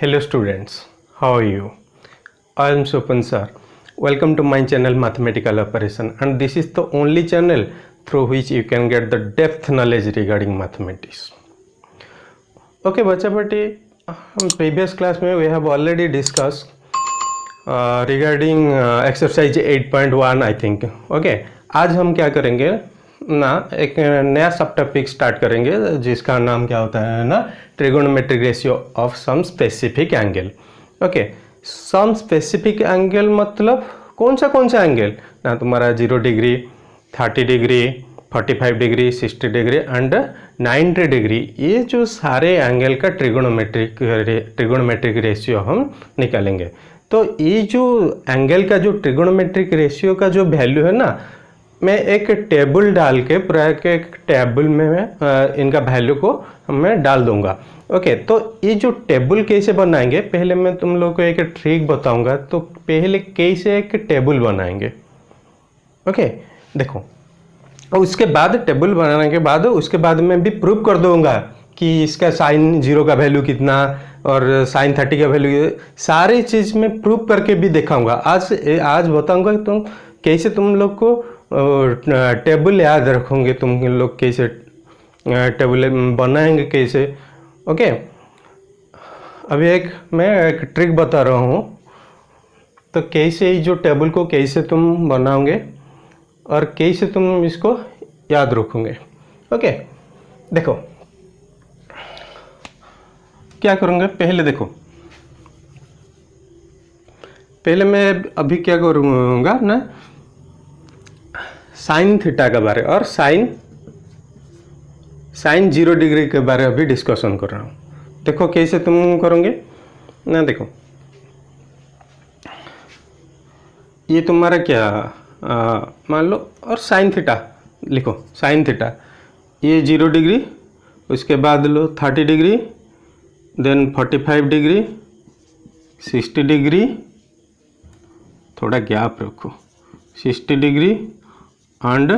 Hello students, how are you? I am Sopan sir. Welcome to my channel Mathematical Operation, and this is the only channel through which you can get the depth knowledge regarding mathematics. Okay बच्चा बेटी, हम previous class में we have already discussed regarding exercise 8.1 I think. Okay, आज हम क्या करेंगे ना, एक नया सब टॉपिक स्टार्ट करेंगे जिसका नाम क्या होता है ना, trigonometric ratio of some specific angle. Okay, some specific angle मतलब कौन सा एंगल ना, तुम्हारा 0 degree, 30 degree, 45 degree, 60 degree and 90 degree. ये जो सारे एंगल का ट्रिगोनोमेट्रिक रेशियो हम निकालेंगे. तो ये जो एंगल का जो ट्रिगोनोमेट्रिक रेशियो का जो वैल्यू है ना, मैं एक टेबल डाल के पूरा एक टेबल में मैं इनका वैल्यू को मैं डाल दूंगा. ओके, तो ये जो टेबल कैसे बनाएंगे, पहले मैं तुम लोग को एक ट्रिक बताऊंगा. तो पहले कैसे एक टेबल बनाएंगे. ओके, देखो, उसके बाद टेबल बनाने के बाद उसके बाद मैं भी प्रूव कर दूंगा कि इसका साइन 0 का वैल्यू कितना और साइन 30 का वैल्यू, सारी चीज़ मैं प्रूव करके भी दिखाऊंगा. आज बताऊंगा कि तुम कैसे तुम लोग को टेबल याद रखोगे, तुम लोग कैसे टेबल बनाएंगे कैसे. ओके, अभी मैं एक ट्रिक बता रहा हूँ. तो कैसे जो टेबल को कैसे तुम बनाओगे और कैसे तुम इसको याद रखोगे. ओके, देखो क्या करूँगा. पहले देखो, पहले मैं अभी क्या करूँगा ना, साइन थीटा के बारे और साइन 0 डिग्री के बारे अभी डिस्कशन कर रहा हूँ. देखो कैसे तुम करोगे ना. देखो, ये तुम्हारा क्या मान लो, और साइन थीटा लिखो. साइन थीटा ये 0 डिग्री, उसके बाद लो 30 डिग्री, देन 45 डिग्री, 60 डिग्री, थोड़ा गैप रखो, 60 डिग्री एंड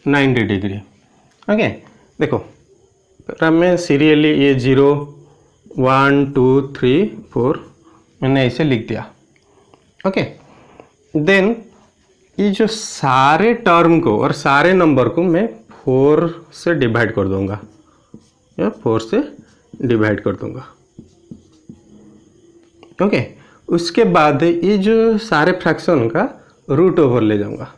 90 डिग्री. ओके, देखो मैं सीरियली ये 0 1 2 3 4 मैंने ऐसे लिख दिया. ओके, देन ये जो सारे टर्म को और सारे नंबर को मैं 4 से डिवाइड कर दूंगा, या 4 से डिवाइड कर दूंगा. ओके, उसके बाद ये जो सारे फ्रैक्शन का रूट ओवर ले जाऊंगा.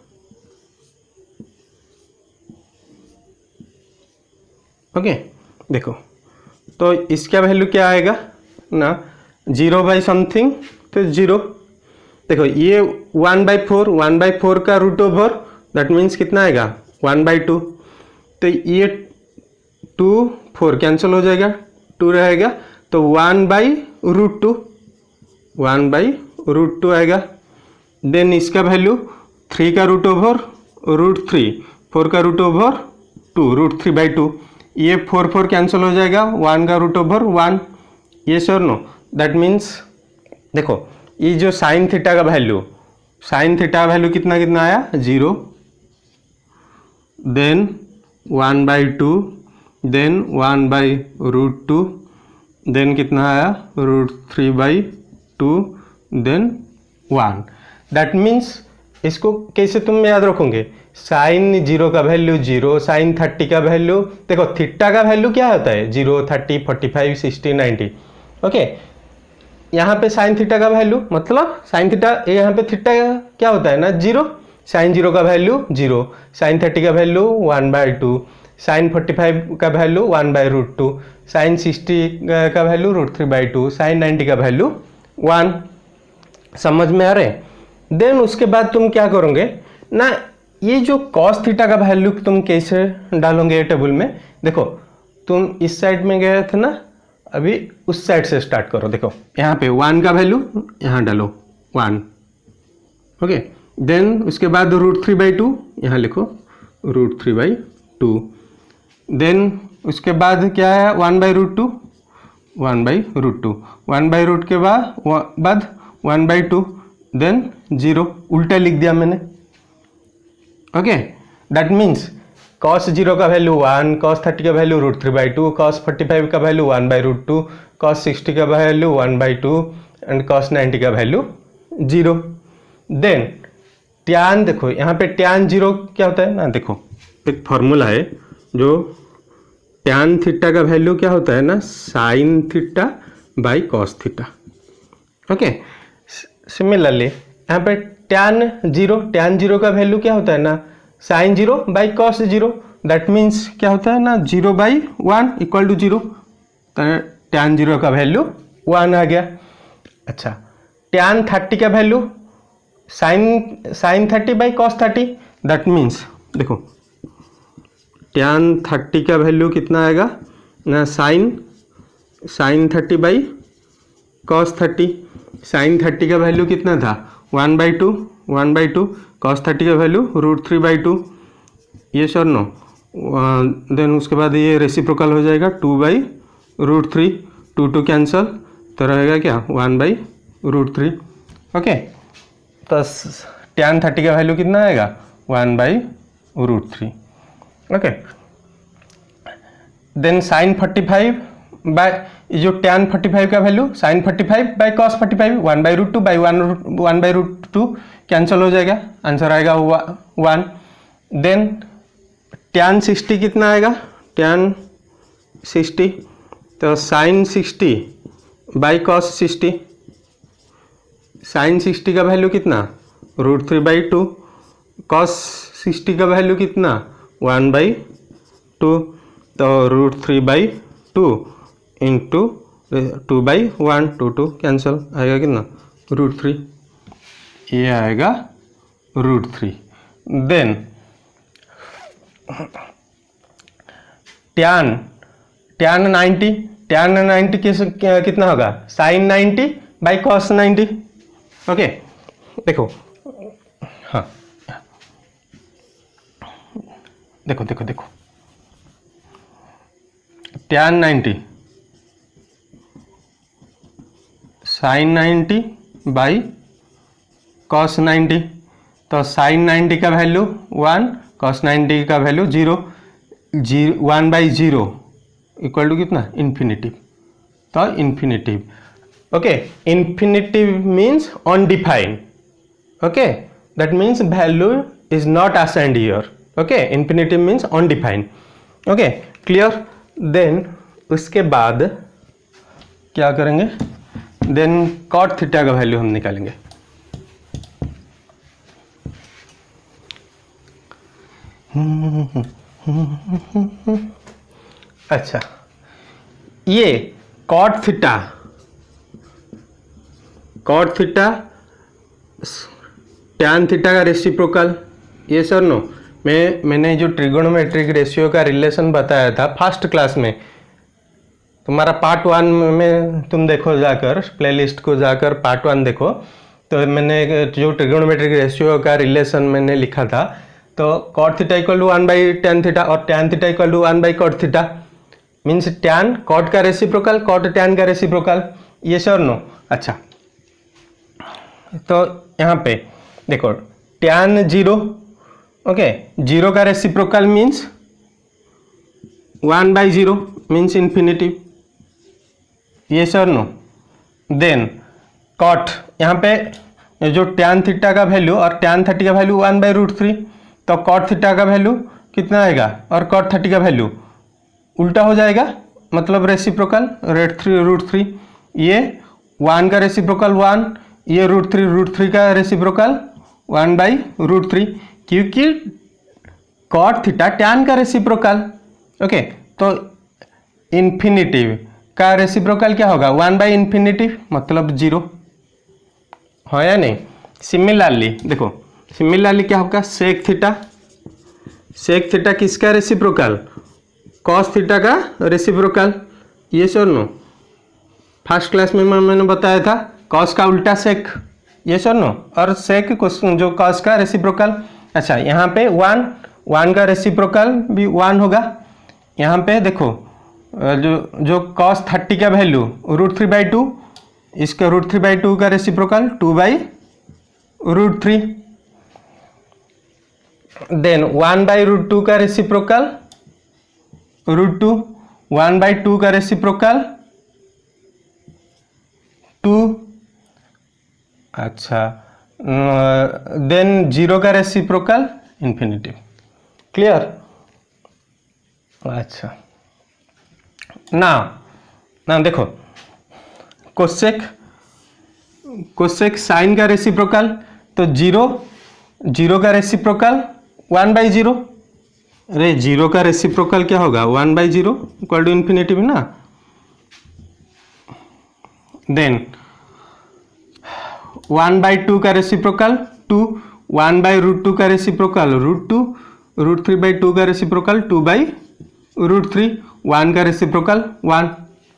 ओके, देखो तो इसका वैल्यू क्या आएगा ना, 0 बाई समथिंग, तो 0. देखो ये 1/4 का रूट ओवर, दैट मीन्स कितना आएगा 1/2. तो ये 2 4 कैंसिल हो जाएगा, 2 रहेगा, तो 1/√2, 1/√2 आएगा. देन इसका वैल्यू 3 का रूट ओवर √3, 4 का रूट ओवर 2, √3/2. ये 4 4 कैंसिल हो जाएगा, 1 का रूट ओवर 1. ये सर नो, दैट मीन्स देखो ये जो साइन थीटा का वैल्यू, साइन थीटा का वैल्यू कितना आया 0, देन 1/2, देन 1/√2, देन कितना आया √3/2, देन 1. दैट मीन्स इसको कैसे तुम याद रखोगे, साइन 0 का वैल्यू 0, साइन 30 का वैल्यू, देखो थीटा का वैल्यू क्या होता है 0 30 45 60 90. ओके, यहाँ पे साइन थीटा का वैल्यू मतलब साइन थीटा, यहाँ पे थीटा क्या होता है ना 0, साइन 0 का वैल्यू 0, साइन 30 का वैल्यू 1/2, साइन 45 का वैल्यू 1/√2, साइन 60 का वैल्यू √3/2, साइन 90 का वैल्यू 1. समझ में आ रहे. देन उसके बाद तुम क्या करोगे ना, ये जो कॉस थीटा का वैल्यू तुम कैसे डालोगे टेबल में. देखो तुम इस साइड में गए थे ना, अभी उस साइड से स्टार्ट करो. देखो यहाँ पे 1 का वैल्यू यहाँ डालो 1. ओके, देन उसके बाद √3/2 यहाँ लिखो, √3/2. देन उसके बाद क्या है 1/√2, 1/√2, 1/√2 के बाद 1/2, देन 0, उल्टा लिख दिया मैंने. ओके, दैट मीन्स cos 0 का वैल्यू 1, cos 30 का वैल्यू √3/2, cos 45 का वैल्यू 1/√2, cos 60 का वैल्यू 1/2 एंड cos 90 का वैल्यू 0। देन टैन, देखो यहाँ पे टैन 0 क्या होता है ना, देखो एक फॉर्मूला है जो टैन थीटा का वैल्यू क्या होता है ना, sine theta by cos theta. Okay, similarly यहाँ पे टैन जीरो का वैल्यू क्या होता है ना, sine 0 by cos 0। That means क्या होता है ना, 0/1 इक्वल टू 0। टैन 0 का वैल्यू 1 आ गया। अच्छा, टैन 30 का value sine 30 by cos 30। That means देखो टैन 30 का वैल्यू कितना आएगा ना, साइन 30 बाई कॉस 30। साइन 30 का वैल्यू कितना था, 1/2 कॉस 30 का वैल्यू √3/2। ये सर नो, देन उसके बाद ये रेसिप्रोकल हो जाएगा 2/√3, 2 कैंसल, तो रहेगा क्या 1/√3। ओके, तो टैन 30 का वैल्यू कितना आएगा 1/√3। ओके, देन साइन 45 बाय जो टैन 45 का value sine 45 by cos 45, 1/√2 by 1/√2 cancel हो जाएगा, आंसर आएगा 1। देन टैन 60 कितना आएगा, टैन 60, तो साइन 60 बाई कॉस 60, साइन 60 का वैल्यू कितना √3/2, कॉस 60 का वैल्यू कितना 1/2, तो √3/2 इंटू 2/1, 2 कैंसल, आएगा कितना √3, ये आएगा √3। देन टैन 90 कितना होगा, साइन 90 बाई कॉस 90। ओके, देखो हाँ, देखो टैन 90 साइन 90 बाई कॉस 90, तो साइन 90 का वैल्यू 1, कॉस 90 का वैल्यू 0, 1/0 इक्वल टू कितना इन्फिनिटिव, तो infinitive. Okay, infinitive means undefined. Okay, that means value is not assigned here. Okay, infinitive means undefined. Okay, clear. Then उसके बाद क्या करेंगे, then cot theta का वैल्यू हम निकालेंगे। अच्छा, ये कॉट थीटा टैन थीटा का रेसिप्रोकल, ये सर नो, मैंने जो ट्रिगोनोमेट्रिक रेशियो का रिलेशन बताया था फर्स्ट क्लास में, तुम्हारा पार्ट 1 में तुम देखो, जाकर प्लेलिस्ट को जाकर पार्ट 1 देखो, तो मैंने जो ट्रिगोनोमेट्रिक रेशियो का रिलेशन मैंने लिखा था, तो cot theta equal to 1/tan theta और tan theta equal to 1/cot theta, means tan cot का रेसिप्रोकल, कॉट टैन का रेसिप्रोकल, ये सर नो। अच्छा, तो यहाँ पे देखो टैन 0, ओके, 0 का रेसिप्रोकल मीन्स 1/0 मीन्स इन्फिनिटिव, ये सर नो। देन कॉट, यहाँ पे जो टैन थीटा का वैल्यू और टैन 30 का वैल्यू 1/√3, तो कॉट थीटा का वैल्यू कितना आएगा और कॉट 30 का वैल्यू उल्टा हो जाएगा, मतलब रेसिप्रोकल √3, ये 1 का रेसिप्रोकल 1, ये √3 का रेसिप्रोकल 1/√3, क्योंकि कॉट थीटा टैन का रेसिप्रोकल। ओके, तो इन्फिनिटिव का रेसिप्रोकल क्या होगा 1/∞, मतलब 0, हाँ या नहीं। सिमिलरली देखो, सिमिलरली क्या होगा, सेक थीटा किसका रेसिप्रोकल, कॉस थीटा का reciprocal, yes or no, first class में मैंने बताया था, कॉस का उल्टा सेक, ये सर नो, और सेक जो कॉस का रेसिप्रोकल। अच्छा, यहाँ पे 1 का रेसिप्रोकल भी 1 होगा। यहाँ पे देखो जो cos 30 का वैल्यू √3/2, इसका √3/2 का रेसिप्रोकल 2/√3, देन 1/√2 का रेसिप्रोकल √2, 1/2 का रेसिप्रोकल 2, अच्छा देन 0 का रेसिप्रोकल इन्फिनिटी। क्लियर? अच्छा ना देखो, कोसेक साइन का रेसिप्रोकल, तो 0 का रेसिप्रोकल 1/0। अरे 0 का रेसिप्रोकल क्या होगा? 1/0 इक्वल टू इन्फिनिटी में ना। देन 1/2 का रेसिप्रोकल 2, 1/√2 का रेसिप्रोकल √2, √3/2 का रेसिप्रोकल 2/√3, 1 का रेसिप्रोकल 1।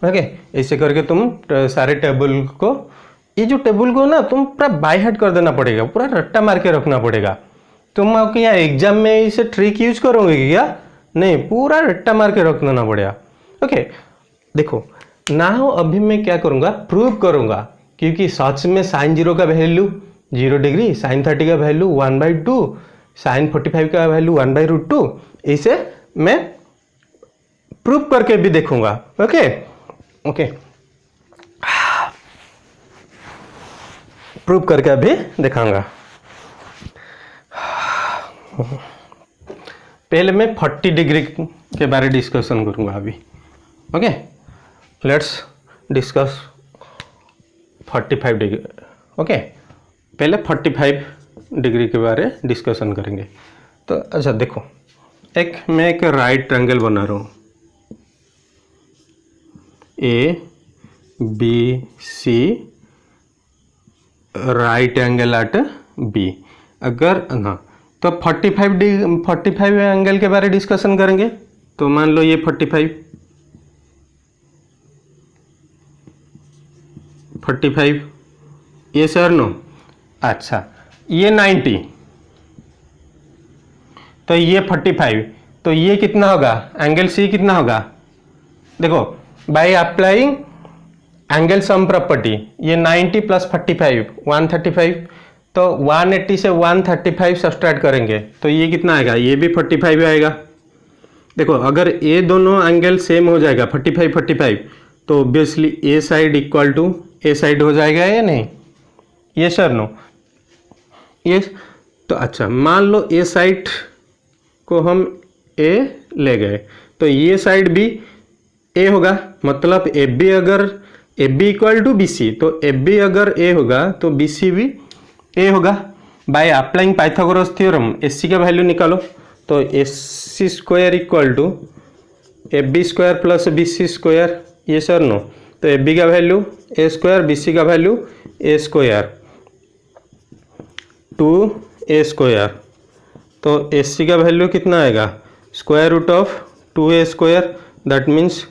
ओके, ऐसे करके तुम सारे टेबल को, ये जो टेबल को ना तुम पूरा बाय हार्ट कर देना पड़ेगा, पूरा रट्टा मार के रखना पड़ेगा। तुम क्या एग्जाम में इसे ट्रिक यूज करोगे क्या? नहीं, पूरा रट्टा मार के रख देना पड़ेगा। ओके, देखो नाउ अभी मैं क्या करूंगा, प्रूव करूंगा, क्योंकि सच में साइन 0 का वैल्यू 0 डिग्री, साइन 30 का वैल्यू 1/2, साइन 45 का वैल्यू 1/√2, इसे मैं प्रूव करके भी देखूंगा। ओके, प्रूव करके अभी दिखाऊंगा। पहले मैं 40 डिग्री के बारे डिस्कशन करूंगा अभी। Okay, let's discuss 45 degree. Okay, पहले 45 डिग्री के बारे डिस्कशन करेंगे। तो अच्छा देखो, मैं एक राइट ट्रायंगल बना रहा हूँ, ABC right angle at B। अगर ना तो 45 एंगल के बारे डिस्कशन करेंगे। तो मान लो ये 45, ये सर नो, अच्छा ये 90, तो ये 45, तो ये कितना होगा? एंगल C कितना होगा? देखो by applying angle sum property, ये 90 + 45 135, तो 180 से 135 सब्सट्रैक्ट करेंगे तो ये कितना आएगा? ये भी 45 आएगा। देखो अगर ये दोनों एंगल सेम हो जाएगा 45, तो obviously A side equal to A side हो जाएगा या नहीं? ये सर नो, ये तो अच्छा मान लो ए साइड को हम ए ले गए, तो ये साइड भी ए होगा, मतलब ए बी अगर A B equal to B C, तो ए बी अगर ए होगा तो बी सी भी ए होगा। By applying Pythagoras theorem S C का वैल्यू निकालो, तो S C square equal to A B square plus B C square, yes or no, तो ए बी का value A square, B C का value A square 2a square, तो S C का value कितना आएगा? Square root of 2a square, that means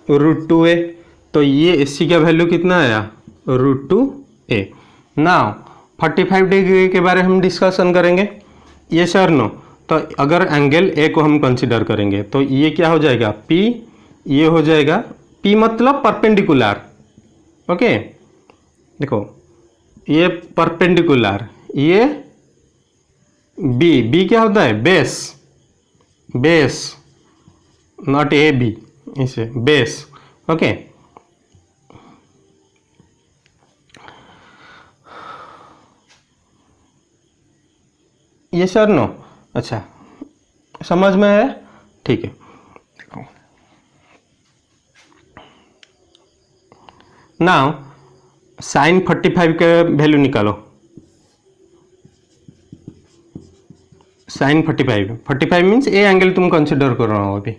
√2a। तो ये S C का वैल्यू कितना आया? √2a। नाउ 45 डिग्री के बारे हम डिस्कशन करेंगे, ये सर नो, तो अगर एंगल ए को हम कंसिडर करेंगे तो ये क्या हो जाएगा? P, ये हो जाएगा P मतलब परपेंडिकुलर। ओके, देखो ये परपेंडिकुलर, ये B क्या होता है? बेस, नॉट ए बी, इसे बेस। ओके, ये सर नो, अच्छा समझ में है? ठीक है, देखो नाउ साइन 45 का वैल्यू निकालो। साइन 45 मीन्स ए एंगल तुम कंसिडर कर रहा हो अभी।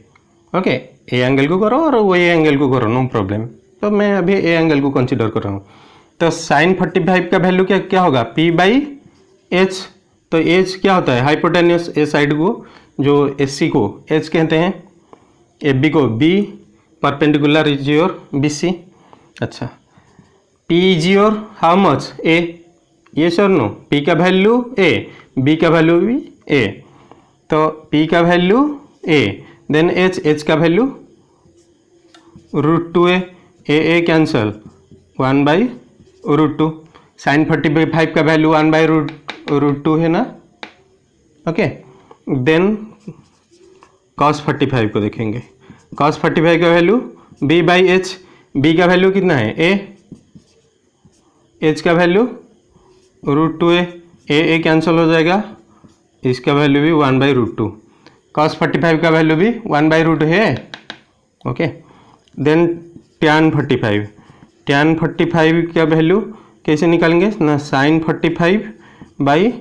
ओके, ए एंगल को करो और वो ए एंगल को करो, नो प्रॉब्लम। तो मैं अभी ए एंगल को कंसिडर कर रहा हूँ। तो साइन 45 का वैल्यू क्या होगा? P/H। तो H क्या होता है? हाइपोटेन्यूस ए साइड को, जो AC को H कहते हैं, AB को B, perpendicular is your BC। अच्छा, P is your how much? A, yes or no, P का वैल्यू A, B का वैल्यू भी A, तो P का वैल्यू A, देन H का value √2a, A cancel 1/√2, sine 45 का value 1/√2 है ना। ओके, देन cos 45 को देखेंगे। cos 45 का वैल्यू B/H, B का वैल्यू कितना है? A, एच का वैल्यू √2a, ए कैंसिल हो जाएगा, इसका वैल्यू भी 1/√2, cos 45 का वैल्यू भी 1/√2 है। ओके, देन tan 45 का वैल्यू कैसे निकालेंगे ना, sin 45 बाई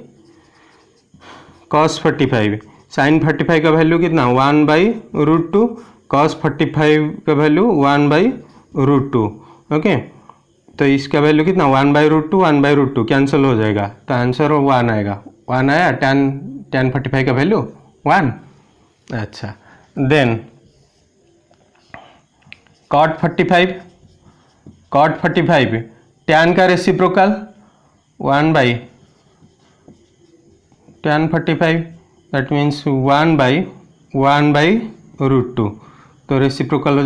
cos 45, sin 45 का वैल्यू कितना 1/√2, cos 45 का वैल्यू 1/√2। ओके, तो इसका वैल्यू कितना 1/√2 कैंसिल हो जाएगा, तो आंसर 1 आएगा। 1 आया, tan 45 का वैल्यू 1। अच्छा, देन cot 45 tan का रेसिप्रोकल 1/tan 45, दैट मीन्स 1/√2, तो रेसिप्रोकल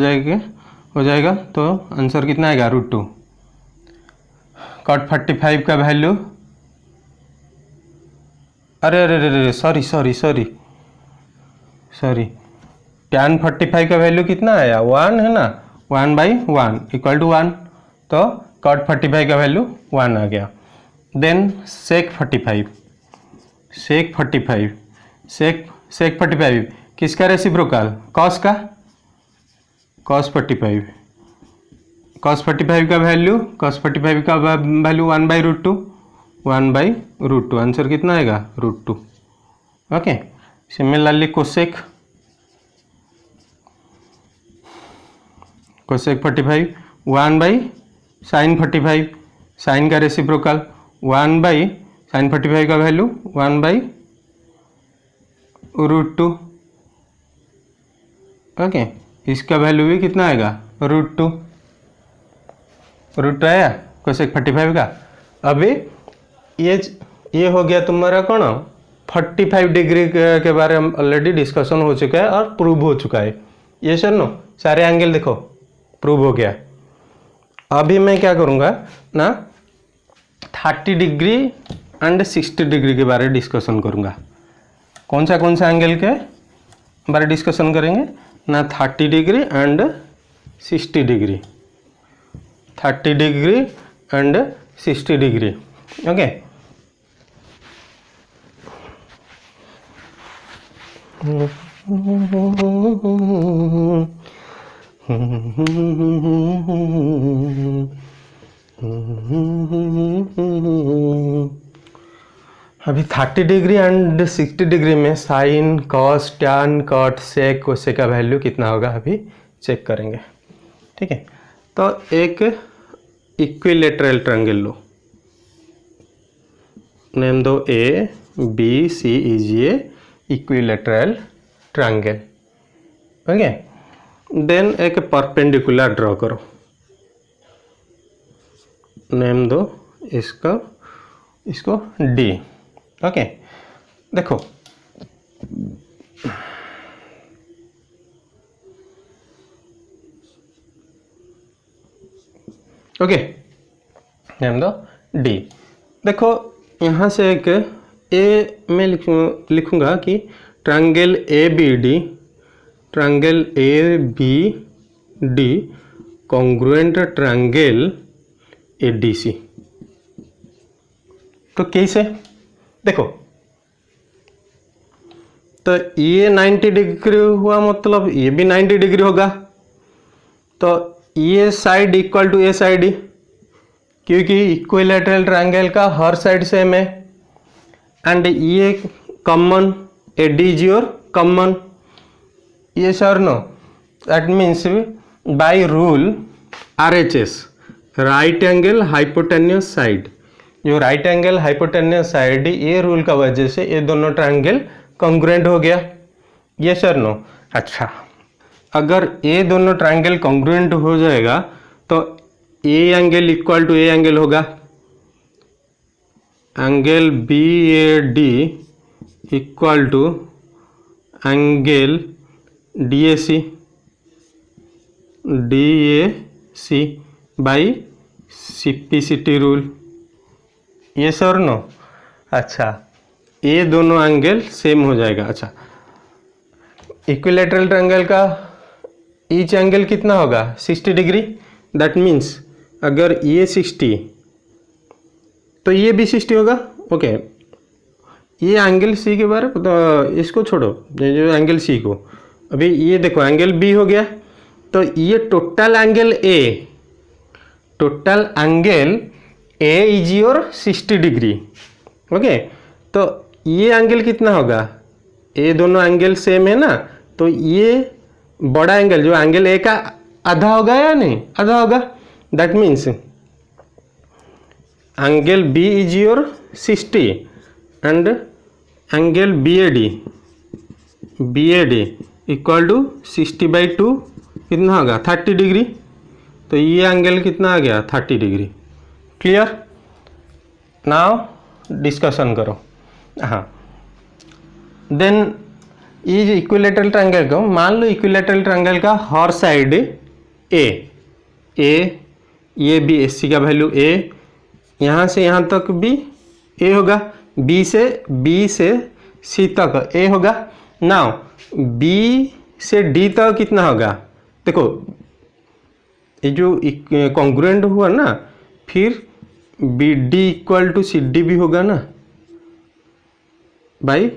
हो जाएगा, तो आंसर कितना आएगा √2। cot 45 का वैल्यू, अरे सॉरी, tan 45 का वैल्यू कितना आया 1 है ना, 1/1 इक्वल टू 1, तो cot 45 का वैल्यू 1 आ गया। देन sec 45 किसका रेसिप्रोकल, cos का, cos 45 का वैल्यू 1/√2, आंसर कितना आएगा √2। Okay, similarly cosec 45 1/sin 45, sine का रेसिप्रोकल 1/sin 45 का वैल्यू 1/√2। ओके, इसका वैल्यू भी कितना आएगा √2 आया कोसेक 45 का। अभी ये हो गया तुम्हारा कौन 45 डिग्री के बारे में ऑलरेडी डिस्कशन हो चुका है और प्रूव हो चुका है। ये सर नो सारे एंगल देखो प्रूव हो गया। अभी मैं क्या करूँगा ना 30 डिग्री एंड 60 डिग्री के बारे में डिस्कशन करूँगा। कौन सा एंगल के बारे डिस्कशन करेंगे ना 30 degree and 60 degree, 30 degree and 60 degree. Okay, अभी 30 डिग्री एंड 60 डिग्री में साइन, कॉस, टैन, कॉट, सेक, कोसेक का वैल्यू कितना होगा अभी चेक करेंगे। ठीक है, तो एक इक्विलेटरल ट्रायंगल लो, नेम दो A B C is a equilateral triangle. Okay, then एक परपेंडिकुलर ड्रॉ करो, नेम दो इसको डी। ओके, देखो ओके, नेम दो डी। देखो यहाँ से एक ए में लिखूंगा कि triangle A B D congruent triangle A D C. तो कैसे देखो, तो ये 90 डिग्री हुआ मतलब ये भी 90 डिग्री होगा, तो ये साइड इक्वल टू ये साइड ही, क्योंकि इक्विलेटरल ट्रायंगल का हर साइड सेम है। एंड ये common, A D is your common, yes or no, that means by rule RHS, right angle hypotenuse side, जो राइट एंगल हाइपोटेन्यूस साइड ये rule का वजह से ये दोनों ट्रायंगल कॉन्ग्रुएंट हो गया। ये सर नो। अच्छा, अगर ये दोनों ट्रायंगल कॉन्ग्रुएंट हो जाएगा तो A angle equal to A angle होगा, angle BAD equal to angle DAC by CPCT rule. Yes or no. अच्छा, ये दोनों एंगल सेम हो जाएगा। अच्छा, इक्विलेटरल ट्रायंगल का ईच एंगल कितना होगा 60 डिग्री, दैट मीन्स अगर ये 60 तो ये भी 60 होगा। ओके, ये एंगल सी के बारे में तो इसको छोड़ो, ये जो एंगल सी को, अभी ये देखो एंगल बी हो गया, तो ये total angle A, total angle A is your 60 degree. Okay, तो ये एंगल कितना होगा, ये दोनों एंगल सेम है ना, तो ये बड़ा एंगल जो एंगल ए का आधा होगा या नहीं, आधा होगा। That means angle B is your 60 and angle B A D equal to 60/2 कितना होगा 30 डिग्री। तो ये एंगल कितना आ गया 30 डिग्री। क्लियर। नाउ डिस्कशन करो। हाँ, देन ये जो इक्विलेटरल ट्रायंगल को मान लो, इक्विलेटरल ट्रायंगल का हर साइड ए, ये भी एस सी का वैल्यू ए, यहाँ से यहाँ तक भी ए होगा, बी से सी तक ए होगा। नाउ बी से डी तक कितना होगा, देखो ये जो कॉन्ग्रुएंट हुआ ना, फिर B D equal to C D भी होगा ना by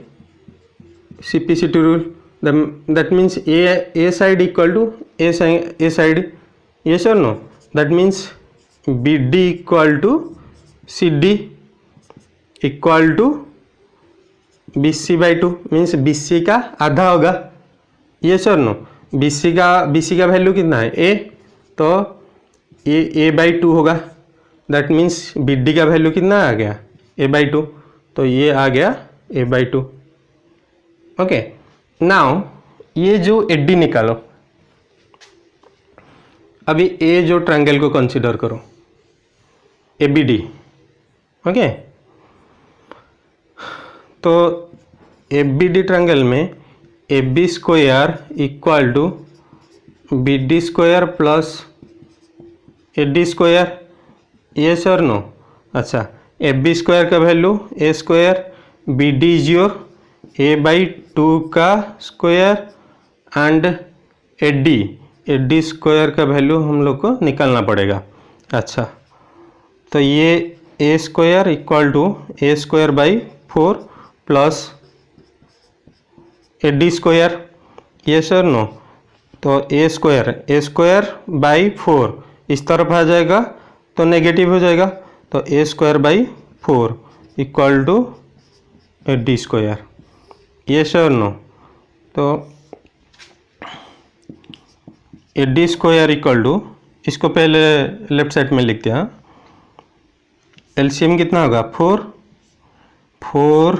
CP/CT rule. That means A side equal to A side, yes और no. That means B D equal to C D equal to BC/2 means BC का आधा होगा, yes और no. BC का value कितना है ए, तो ये A/2 होगा। दैट मीन्स BD का वैल्यू कितना आ गया A/2, तो ये आ गया A/2। ओके, नाउ ये जो AD निकालो, अभी ए जो ट्रायंगल को कंसीडर करो ABD। ओके, तो ABD ट्रायंगल में AB square equal to BD square plus AD square, yes और नो। अच्छा, AB स्क्वायर का value A square, BD is your A/2 का स्क्वायर एंड AD स्क्वायर का वैल्यू हम लोग को निकालना पड़ेगा। अच्छा, तो ये A square equal to A square by 4 plus AD square, yes और नो। तो A स्क्वायर बाई 4 इस तरफ आ जाएगा तो नेगेटिव हो जाएगा, तो A square by 4 equal to AD square, yes और नो। तो AD स्क्वायर इक्वल टू, इसको पहले लेफ्ट साइड में लिखते हैं। एलसीएम कितना होगा 4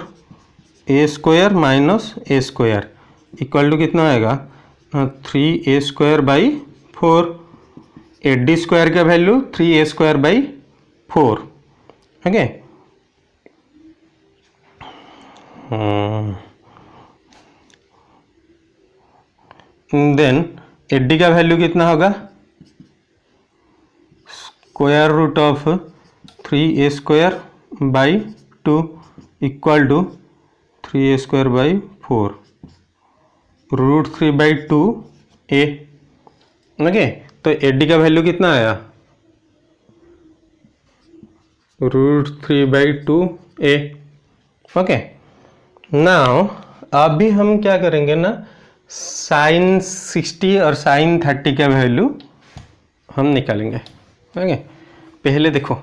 A square minus A square equal to कितना आएगा 3A square by 4। AD square का value 3A square by 4। Okay, then AD का वैल्यू कितना होगा square root of 3A square by 2 equal to 3A square by 4 √3/2 A। Okay, तो AD का value कितना आया √3/2 A। ओके, नाउ अभी हम क्या करेंगे ना, sin 60 और sin 30 का वैल्यू हम निकालेंगे। ओके, पहले देखो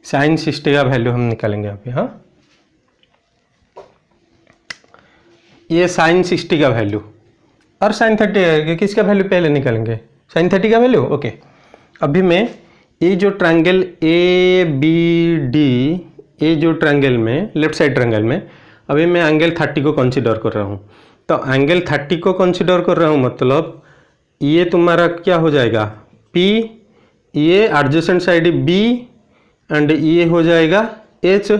sin 60 का वैल्यू हम निकालेंगे अभी। हाँ, ये sin 60 का वैल्यू और sin 30 किसका वैल्यू पहले निकालेंगे, sin 30 का वैल्यू। ओके, अभी मैं ये जो ट्रायंगल ABD, ये जो ट्रायंगल में लेफ्ट साइड ट्रायंगल में अभी मैं एंगल 30 को कंसीडर कर रहा हूँ। तो एंगल 30 को कंसीडर कर रहा हूँ मतलब ये तुम्हारा क्या हो जाएगा P, ये एडजेसेंट साइड B एंड ये हो जाएगा H।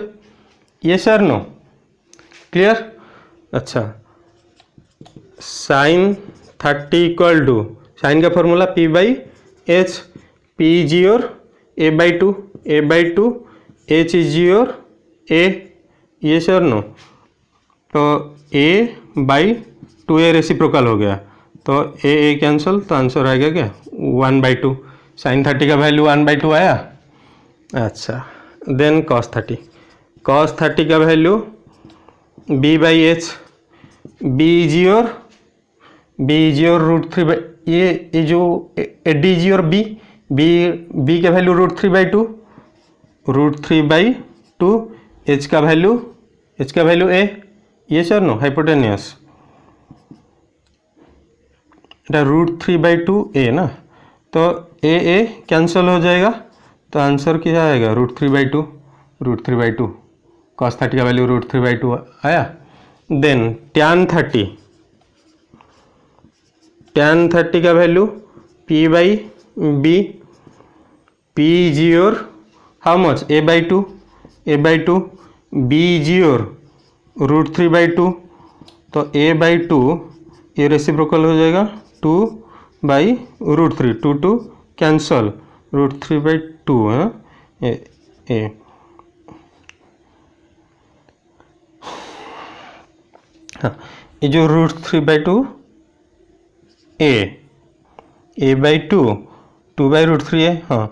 Yes or no, clear. अच्छा, sin 30 इक्वल टू साइन का formula P/H, P is your A/2 H is your A, yes or no. तो A/2A रेसिप्रोकल हो गया, तो A कैंसल, तो आंसर आएगा क्या 1/2, साइन 30 का वैल्यू 1/2 आया। अच्छा, देन कॉस 30 का value b/h, b is your √3 ये जो d इज योर b का वैल्यू √3/2, h का value a, yes or no hypotenuse √3/2 a ना, तो a कैंसिल हो जाएगा, तो आंसर क्या आएगा √3/2 cos 30 का वैल्यू √3/2 आया। देन tan 30 का value p/b, p is your how much a/2, b is your √3/2, तो a/2 ये रेसिप्रोकल हो जाएगा 2/√3, 2 कैंसल, √3/2 है ए। हाँ, ये जो √3/2 a/2 2/√3 है। हाँ,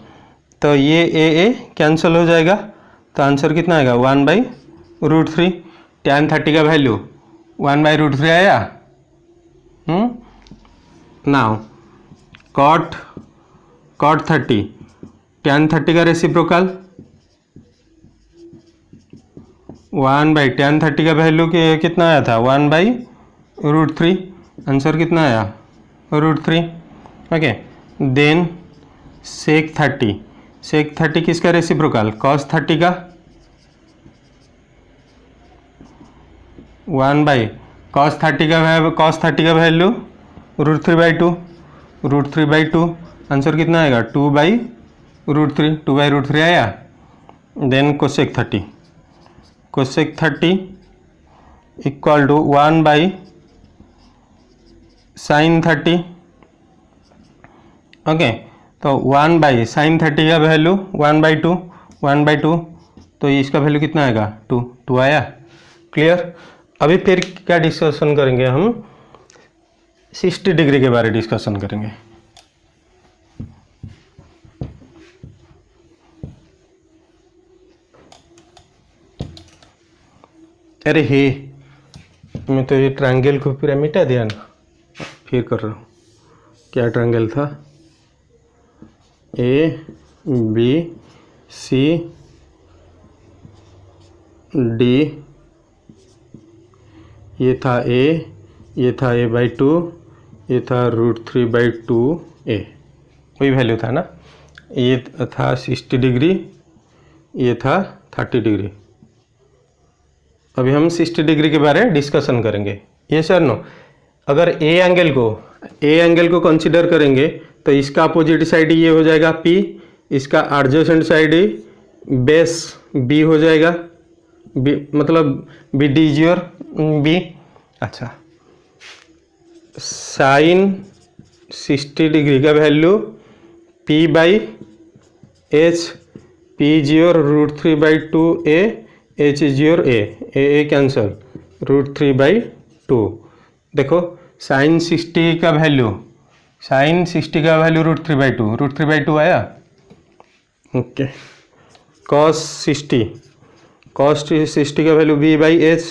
तो ये a कैंसिल हो जाएगा, तो आंसर कितना आएगा 1/√3। tan 30 का वैल्यू 1/√3 आया। नाउ cot 30, tan 30 का रेसिप्रोकल 1/tan 30 का वैल्यू कितना आया था 1/√3, आंसर कितना आया √3। ओके, देन sec 30 किसका रेसिप्रोकल cos 30 का 1/cos 30 का वैल्यू √3/2, आंसर कितना आएगा 2/√3 आया। Then cosec 30 equal to 1/sin 30। Okay, तो 1/sin 30 का वैल्यू 1/2, तो इसका वैल्यू कितना आएगा 2 आया। क्लियर। अभी फिर क्या डिस्कशन करेंगे हम, 60 डिग्री के बारे डिस्कशन करेंगे। अरे हे, मैं तो ये ट्रायंगल को पूरा मिटा दिया ना, फिर कर रहा हूँ। क्या ट्रायंगल था, ABCD, ये था a, ये था a/2, ये था √3/2a, वही वैल्यू था ना। ये था 60 डिग्री, ये था 30 डिग्री। अभी हम 60 डिग्री के बारे में डिस्कशन करेंगे। ये सर नो, अगर ए एंगल को कंसीडर करेंगे तो इसका अपोजिट साइड ये हो जाएगा P, इसका एडजेसेंट साइड बेस B हो जाएगा, B मतलब BD इज योर B। अच्छा, साइन 60 डिग्री का value P/H, P is your √3/2a, H is your A cancel, √3/2। देखो साइन 60 का वैल्यू √3/2 आया। ओके, cos 60 का value B/H,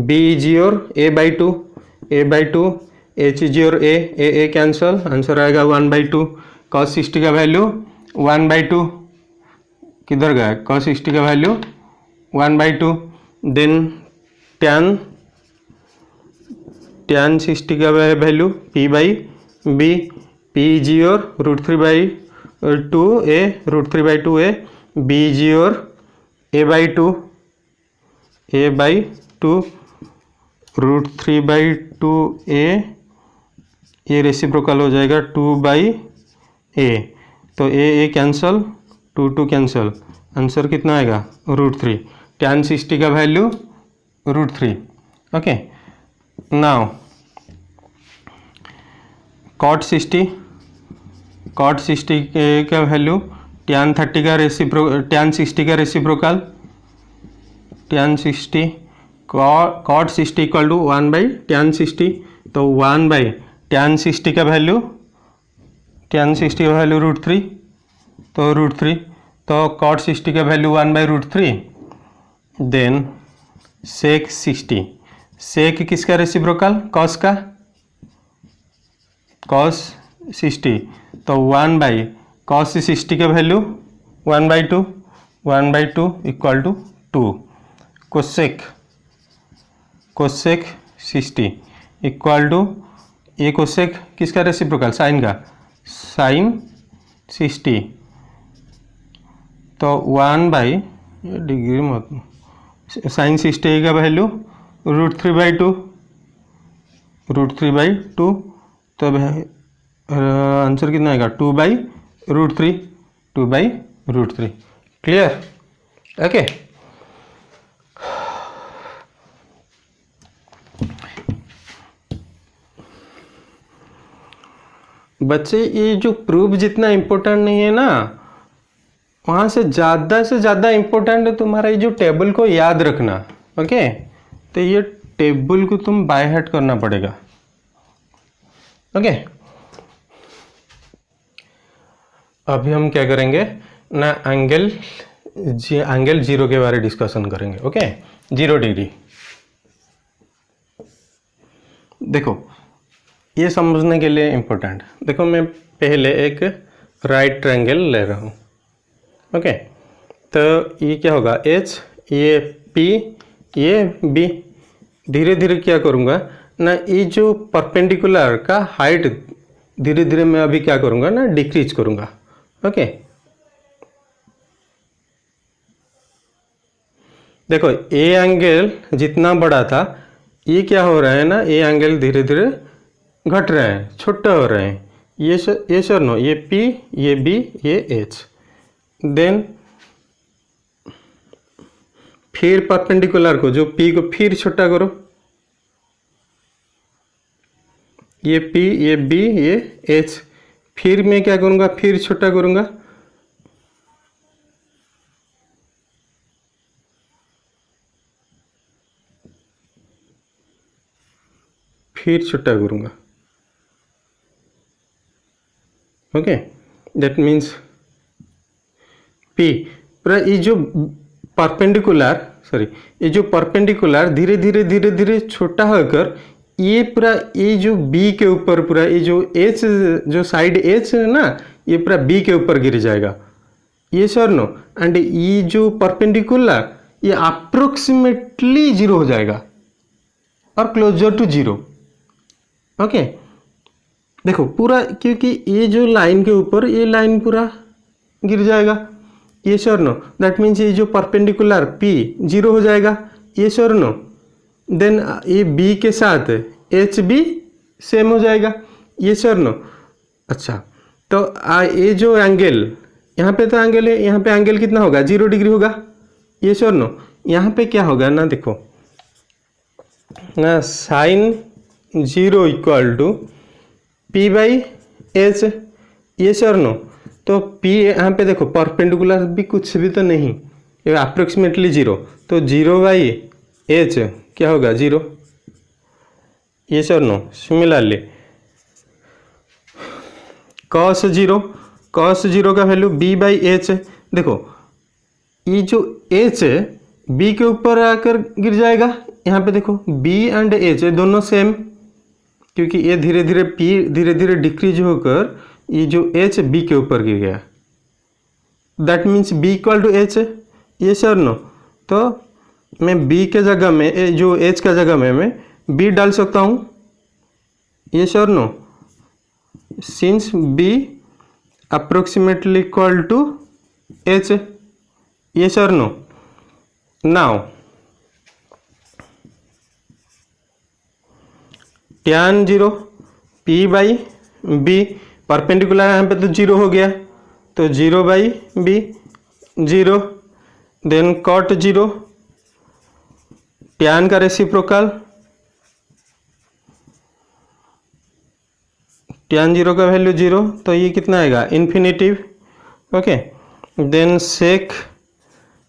B is your a/2, H is your A cancel, answer आएगा 1/2। cos 60 का value 1/2 किधर गया, cos 60 का वैल्यू 1/2। देन tan 60 का value P/B, P is your √3/2a, B is your a/2, √3/2a, ये reciprocal हो जाएगा 2/a, तो a कैंसल, 2 कैंसल, आंसर कितना आएगा √3। tan 60 का वैल्यू √3। ओके, नाउ cot 60 का वैल्यू tan 60 का reciprocal, tan 60 cot 60 equal to 1/tan 60, तो 1/tan 60 का वैल्यू tan 60 का वैल्यू √3, तो √3, तो cot 60 का वैल्यू 1/√3। देन sec 60, sec किसका रेसिप्रोकल? cos का, cos 60, तो 1/cos 60 का value 1/2, 1/2 equal to 2। Cosec 60 equal to, ये कोसेक किसका रेसिप्रोकल? साइन का, साइन 60, तो 1/डिग्री मत, साइन 60 का वैल्यू √3/2, √3/2, तो आंसर कितना आएगा? 2/√3, 2/√3। क्लियर? ओके। बच्चे ये जो प्रूफ जितना इम्पोर्टेंट नहीं है ना, वहाँ से ज़्यादा इम्पोर्टेंट है तुम्हारा ये जो टेबल को याद रखना। ओके, तो ये टेबल को तुम बाय हार्ट करना पड़ेगा। ओके, अभी हम क्या करेंगे ना, एंगल जीरो के बारे में डिस्कशन करेंगे। Okay, 0 degree. देखो ये समझने के लिए इम्पोर्टेंट, देखो मैं पहले एक राइट ट्रायंगल ले रहा हूँ। ओके, तो ये क्या होगा? H, ये P, ये B। धीरे धीरे क्या करूँगा ना, ये जो परपेंडिकुलर का हाइट धीरे धीरे मैं अभी क्या करूँगा ना, डिक्रीज करूँगा। ओके, देखो ये एंगल जितना बड़ा था, ये क्या हो रहा है ना, ये एंगल धीरे धीरे घट रहे हैं, छोटे हो रहे हैं। ये सर नो, ये P, ये B, ये H। देन फिर परपेंडिकुलर को, जो P को फिर छोटा करो, ये P, ये B, ये H। फिर मैं क्या करूँगा, फिर छोटा करूँगा, फिर छोटा करूँगा। ओके, दैट मीन्स P पूरा ये जो परपेंडिकुलर, ये जो परपेंडिकुलर धीरे धीरे छोटा होकर ये पूरा, ये जो B के ऊपर पूरा, ये जो H, जो साइड H है ना, ये पूरा B के ऊपर गिर जाएगा। ये सर नो, एंड ये जो परपेंडिकुलर ये अप्रोक्सीमेटली 0 हो जाएगा और क्लोजर टू 0। ओके, देखो पूरा, क्योंकि ये जो लाइन के ऊपर ये लाइन पूरा गिर जाएगा। ये सर नो, दैट मीन्स ये जो परपेंडिकुलर P 0 हो जाएगा। ये सर नो, देन ये B के साथ HB सेम हो जाएगा। ये सर नो। अच्छा, तो ये जो एंगल यहाँ पे, तो एंगल है, यहाँ पे एंगल कितना होगा? 0 डिग्री होगा। ये सर नो, यहाँ पे क्या होगा ना, देखो ना, साइन 0 इक्वल टू P/H। ये सर नो, तो P यहाँ पे देखो परपेंडिकुलर भी कुछ भी तो नहीं, ये अप्रोक्सीमेटली 0, तो 0/H क्या होगा? 0। ये सर नो, सिमिलरली cos 0 का वैल्यू B/H। देखो ये जो H है B के ऊपर आकर गिर जाएगा। यहाँ पे देखो B एंड H दोनों सेम, क्योंकि ये धीरे धीरे P धीरे धीरे डिक्रीज होकर ये जो H B के ऊपर गिर गया। That means B equal to H। Yes or no, तो मैं B के जगह में, जो H का जगह में मैं B डाल सकता हूँ। Yes or no, since B approximately equal to H। Yes or no. Now tan 0 P/B, perpendicular यहाँ पे तो 0 हो गया, तो 0/B 0। देन cot 0, tan का रेसिप्रोकल, tan 0 का वैल्यू 0, तो ये कितना आएगा? Infinitive. Okay, then sec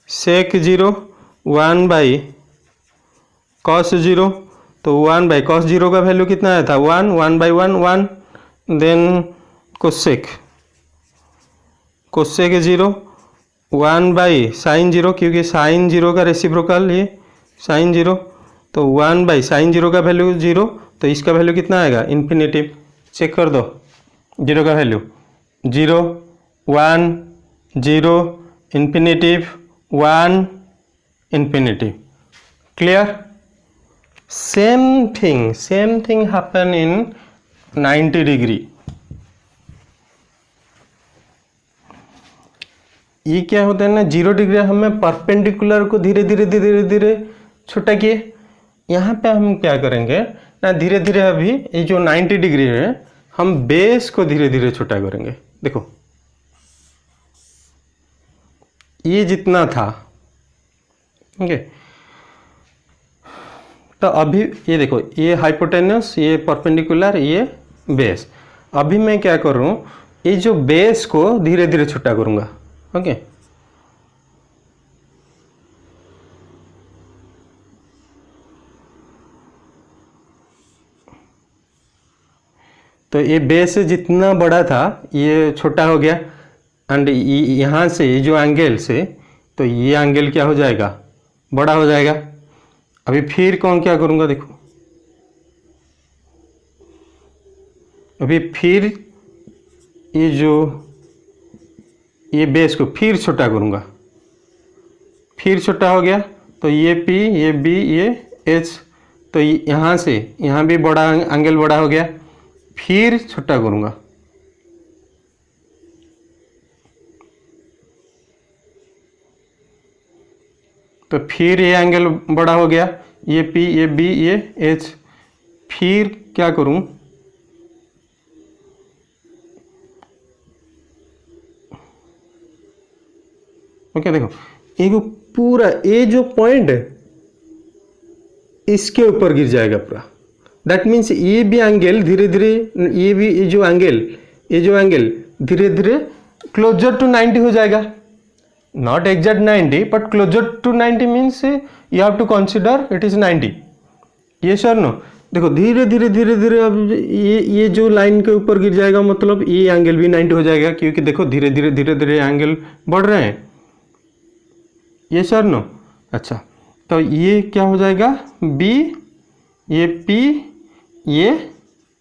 0 1/cos 0, तो 1/cos 0 का वैल्यू कितना आया था? 1, 1/1 1। Then cosec, cosec 0, 1 by sine 0, क्योंकि साइन 0 का रेसिप्रोकल ये साइन 0, तो 1 बाई साइन 0 का वैल्यू 0, तो इसका वैल्यू कितना आएगा इन्फिनेटिव। चेक कर दो, 0 का value 0, 1, 0, infinitive 1, infinitive. Clear? Same thing happen in 90 degree. ये क्या होता है ना, 0 डिग्री हमें परपेंडिकुलर को धीरे धीरे छोटा किए। यहाँ पे हम क्या करेंगे ना, धीरे धीरे अभी ये जो 90 डिग्री है हम बेस को धीरे धीरे छोटा करेंगे। देखो ये जितना था, ओके, तो अभी ये देखो, ये हाइपोटेन्यूस, ये परपेंडिकुलर, ये बेस। अभी मैं क्या कर रहा हूँ, ये जो बेस को धीरे धीरे छोटा करूँगा। ओके, तो ये बेस जितना बड़ा था ये छोटा हो गया, एंड यहाँ से ये जो एंगल से, तो ये एंगल क्या हो जाएगा, बड़ा हो जाएगा। अभी फिर कौन क्या करूँगा, देखो अभी फिर ये जो ये बेस को फिर छोटा करूँगा, फिर छोटा हो गया, तो ये P, ये B, ये H, तो यहाँ से यहाँ भी बड़ा एंगल बड़ा हो गया, फिर छोटा करूँगा। तो फिर ये एंगल बड़ा हो गया, ये P, ये B, ये H, फिर क्या करूँ, ओके, देखो ये पूरा ये जो पॉइंट है इसके ऊपर गिर जाएगा पूरा। दैट मीन्स ये भी एंगल धीरे धीरे, ये जो एंगल धीरे धीरे क्लोजर टू 90 हो जाएगा। Not exact 90 but closer to 90 means you have to consider it is 90। Yes or no, देखो धीरे धीरे अब ये जो लाइन के ऊपर गिर जाएगा, मतलब ये एंगल भी 90 हो जाएगा, क्योंकि देखो धीरे धीरे एंगल बढ़ रहे हैं। ये सर नो, अच्छा, तो ये क्या हो जाएगा, B, ये P, ये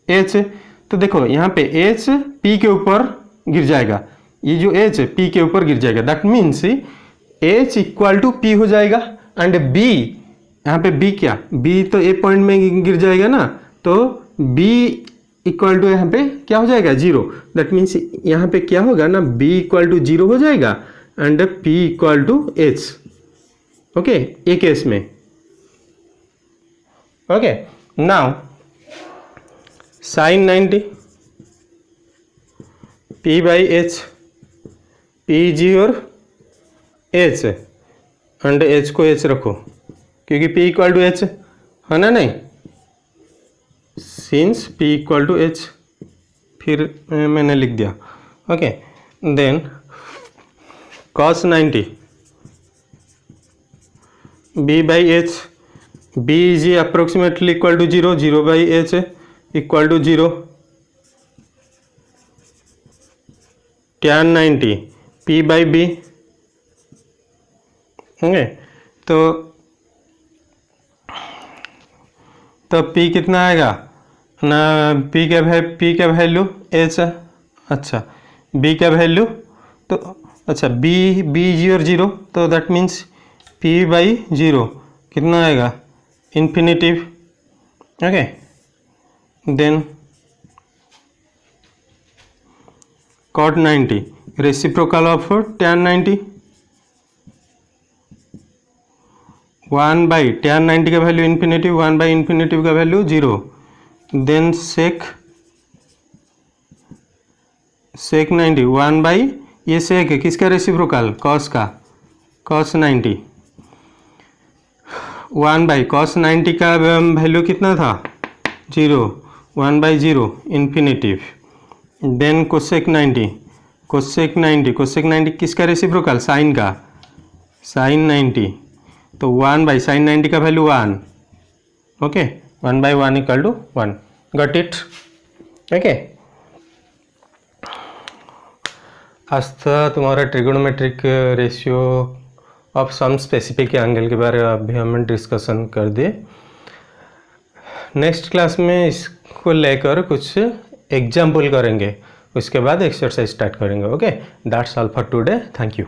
H। तो देखो यहाँ पे H P के ऊपर गिर जाएगा, ये जो H P के ऊपर गिर जाएगा। That means H equal to P हो जाएगा, एंड B, यहाँ पे B क्या, B तो ए पॉइंट में गिर जाएगा ना, तो B इक्वल टू यहाँ पे क्या हो जाएगा, 0। दैट मीन्स यहाँ पे क्या होगा ना, B इक्वल टू 0 हो जाएगा, and P equal to H। Okay, एक केस में। Okay, now sine 90 P by H, P G और H, एंड H को H रखो क्योंकि P इक्वल टू H है ना, नहीं, since P equal to H, फिर मैंने लिख दिया। Okay, then cos 90 B by H, B is approximately equal to 0, 0 by H equal to 0, tan 90 P by B। Okay, तो P कितना आएगा ना, P का वैल्यू H, अच्छा B का वैल्यू, तो अच्छा B G और 0, तो दैट मीन्स P बाई 0 कितना आएगा, infinitive. Okay, then cot 90 reciprocal of tan 90, 1 by tan 90 का वैल्यू इन्फिनेटिव, 1 बाई इन्फिनेटिव का वैल्यू 0। देन सेक 90, 1 बाई, ये सेक है किसका रेसिप्रोकल, cos का, cos 90, 1 बाई cos 90 का वैल्यू कितना था, 0, 1 बाई 0 इन्फिनेटिव। देन कोसेक 90 किसका रेसिप्रोकल, साइन का, साइन 90, तो 1 बाई साइन 90 का value 1। Okay, 1 by 1 equal to 1। Got it? Okay, आज था तुम्हारा trigonometric ratio of some specific angle के बारे में अभी हम डिस्कशन कर दिए। नेक्स्ट क्लास में इसको लेकर कुछ एग्जाम्पल करेंगे, उसके बाद एक्सरसाइज स्टार्ट करेंगे। Okay, that's all for today, thank you.